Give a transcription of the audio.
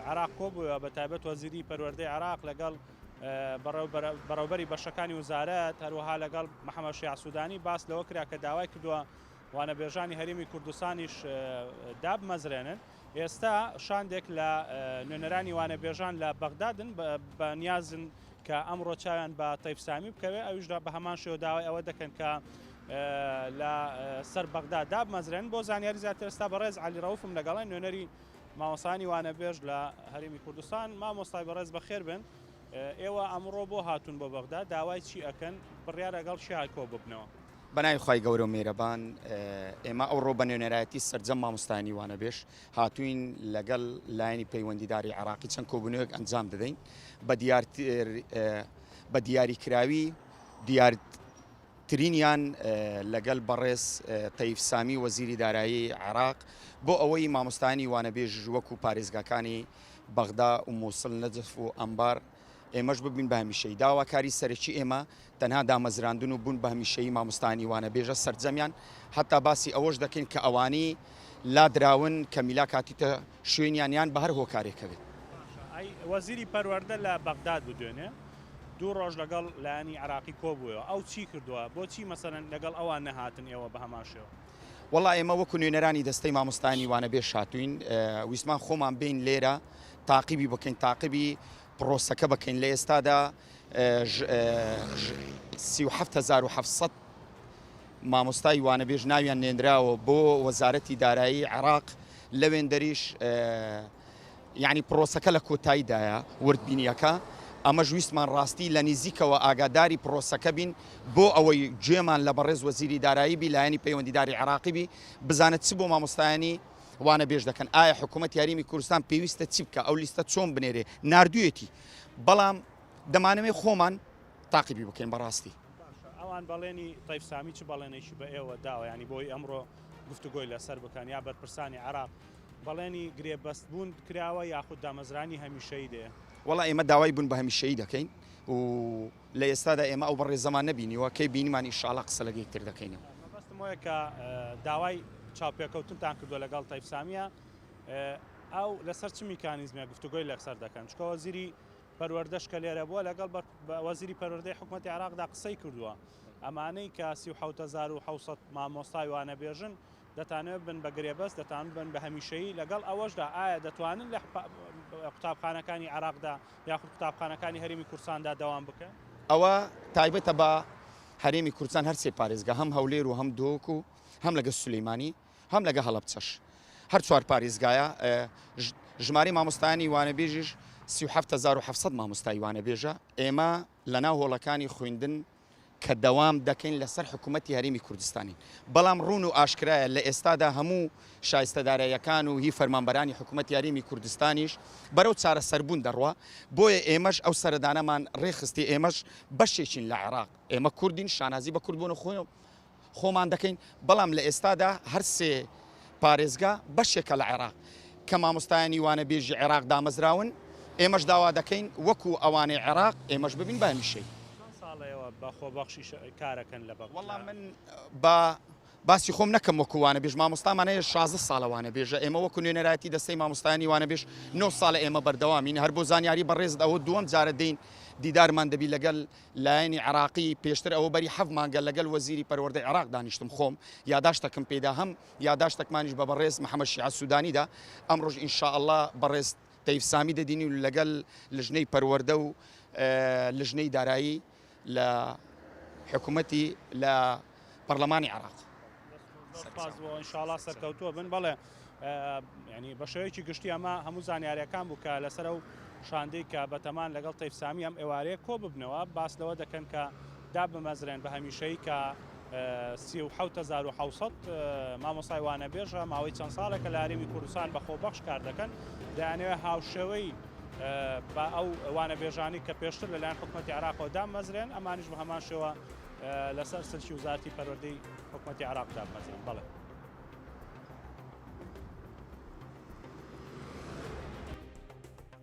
عراق کۆبووە بە تایبەت وەزیری پەروەردەی عراق لەگەڵ بەڕێوەبەری بەشەکانی وزارەت هەروەها لەگەڵ محەممەد شیع سوودانی باس لەوە کرا کە داوای کردووە وانەبێژانی هەرێمی کوردستانیش دابمەزرێنن. ئێستا شاندێک لە نوێنەرانی وانەبێژان لە بەغدادن بە نیازن کە ئەمڕۆ چاویان بە تەیفسامی بکەوێ، ئەویشدا بە هەمان شێوە داوای ئەوە دەکەن کە لە سەر بەغداد دابمەزرێن. بۆ زانیاری زیاتر ئێستا بەڕێز عەلی ڕەوفم لەگەڵی نوێنەری مامۆستانی وانەبێژ لە هەرێمی کوردستان. مامۆستای بەڕێز بەخێر بن. ئێوە ئەمڕۆ بۆ هاتوون بۆ بەغداد، داوای چی ئەکەن؟ بڕیار لەگەڵ چیای کۆ ببنەوە؟ بەناوی خی گەورە و میێرەبان، ئێمە ئەوڕۆ بە نوێنەرایەتی سەرجەم مامۆستانی وانەبێژ هاتوین لەگەڵ لایەنی پەیوەندیداری عراقی چەند کۆبوونەوەیەک ئەنجام دەدەین بە دیاریکراوی دیارترینیان لەگەڵ بەڕێز تەیف سامی وەزیری دارایی عراق بۆ ئەوەی مامۆستانی وانەبێژ وەکو پارێزگاکانی بەغدا و مووسڵ نەجف و ئەمبار ئێمەش ببین بە هەمیشەی. داواکاری سەرەکی ئێمە تەنها دامەزراندن و بوون بە هەمیشەی مامۆستانی وانەبێژە سەرجەمیان، هەتا باسی ئەوەش دەکەین کە ئەوانی لادراون کە میلا کاتیتە شوێنیانیان بە هەر هۆکارێکەوێت. وەزیری پەروەردە لە بەغداد بدوێنێ، دوو ڕۆژ لەگەڵ لایەنی عراقی کۆبووەوە، ئەو چی کردووە؟ بۆچی مەسەرەن لەگەڵ ئەوان نەهاتن ئێوە بە هەمان شێوە؟ وەڵا ئێمە وەکو نوێنەرانی دەستەی مامۆستانی وانەبێژ هاتوین، ویسمان خۆمان بین لێرە تاقیبی بکەین، تاقیبی پرۆسەکە بکەین. لە ئێستادا 37,700 مامۆستای وانەبێژ ناویان نێنراوە بۆ وەزارەتی دارایی عراق. لەوێن دەریش یعنی پرۆسەکە لە کۆتاییدایە وردبینیەکە. ئەمەش ویستمان ڕاستی لە نزیکەوە ئاگاداری پرۆسەکە بین بۆ ئەوەی گوێمان لە بەڕێز وەزیری دارایی بی، لایەنی پەیوەندیداری عراقی بی، بزانێت چ بۆ مامۆستایانی وانەبێژ دەکەن. ئایا حکوومەتی یاریمی کوردستان پێویستە چی بکە، ئەو لیستە چۆن بنێرێ؟ ناردوویەتی، بەڵام دەمانەوێت خۆمان تاقیبی بکەین بەڕاستی. ئەوان بەڵێنی تەیف سامی چ بەڵێنێکی بە ئێوە داوە، ینی بۆی ئەمڕۆ گفتوگۆی لەسەر بکەن یا بەرپرسانی عراق بەڵێنی گرێبەستبوون کراوە یاخود دامەزرانی هەمیشەی دێ؟ وەڵا ئێمە داوای بوون بە هەمیشەیی دەکەین و لە ئێستادا ئێمە ئەو بەڕێزەمان نەبینیوە، کەی بینیمان ئینشاڵڵا قسە لەگەی تر دەکەینەوە. مەبەستم وایە کە داوای چاوپێکەوتنتان کردووە لەگەڵ تەیف سامیە، ئەو لەسەر چ میکانیزمێک گفتوگۆی لەسەر دەکەن؟ چکە وەزیری پەروەردەش کە لێرە بووە لەگەڵ وەزیری پەروەردەی حکوومەتی عراقدا قسەی کردووە. ئەمانەی کە 37,700 مامۆستای وانەبێژن دەتانەوێت بن بە گرێبەست، دەتان بن بە هەمیشەیی لەگەڵ ئەوەشدا. ئایا دەتوانن لە قوتابخانەکانی عراقدا یاخود قوتابخانەکانی هەرێمی کوردستاندا دەوام بکەن؟ ئەوە تایبەتە بە هەرێمی کوردستان هەرسێ پارێزگا، هەم هەولێر و هەم دۆک و هەم لەگە سولەیمانی هەم لەگە هەڵەبچەش، هەر چوار پارێزگایە. ژمارەی مامۆستایانی وانەبێژیش 37,700 مامۆستای وانەبێژە. ئێمە لە ناو هۆڵەکانی خوێندن کە دەوام دەکەین لەسەر حکوومەتی هەرێمی کوردستانی، بەڵام ڕوون و ئاشکرایە لە ئێستادا هەموو شایستەدارایەکان و هی فەرمانبەرانی حکوومەتی هەرێمی کوردستانیش بەرەو چارەسەربوون دەڕوا. بۆیە ئێمەش ئەو سەردانەمان ڕێخستی، ئێمەش بەشێکین لە عێراق، ئێمە کوردین، شانازی بە کورد بوون خۆمان دەکەین، بەڵام لە ئێستادا هەر سێ پارێزگا بەشێکە لە عێراق کە مامۆستایانی وانەبێژی عێراق دامەزراون. ئێمەش داوا دەکەین وەکو ئەوانەی عێراق ئێمەش ببین بە هەمیشەی. بە خۆبەخشی کارەکەن لە بەغداد؟ وەڵام من بە باسی خۆم نەکەم وەکو وانەبێژ، مامۆستامانەیە 16 ساڵە وانەبێژە. ئێمە وەکو نوێنەرایەتی دەستەی مامۆستایانی وانەبێژ 9 ساڵە ئێمە بەردەوامین. هەر بۆ زانیاری بەڕێزت ئەوە دووەم جارە دەین دیدارمان دەبی لەگەڵ لایەنی عراقی. پێشتر ئەوە بەری 7 مانگە لەگەڵ وەزیری پەروەردەی عراق دانیشتم خۆم، یاداشتەکەم پێدا، هەم یاداشتێکمانیش بە بەڕێز محەممەد شیع سوودانیدا. ئەمڕۆژ ئینشاءڵڵا بەڕێز تەیف سامی دەدینی و لەگەڵ لژنەی پەروەردە و لژنەی دارایی لە حکوومەتی لە پەرلەمانی عراق. ئینشاءڵڵا سەرکەوتووە بن. بەڵێ ینی بە شێوەیەکی گشتی ئەمە هەموو زانیاریەکان بوو کە لەسەر ئەو شاندەی کە بەتەمان لەگەڵ تەیف سامی ئەم ئێوارەیە کۆ ببنەوە، باس لەوە دەکەن کە دابمەزرێن بە هەمیشەیی کە 37,700 مامۆستای وانەبێژە ماوەی چەند ساڵێکە لە هەرێمی کوردستان بە خۆبەخش کار دەکەن. دەیانەوێت هاوشێوەی بە ئەو وانەبێژانی کە پێشتر لەلایەن حکوومەتی عراقەوە دامەزرێن، ئەمانیش بە هەمان شێوە لەسەر سەرکی وزارەتی پەروەردەی حکوومەتی عراق دامەزرێن. بەڵێ.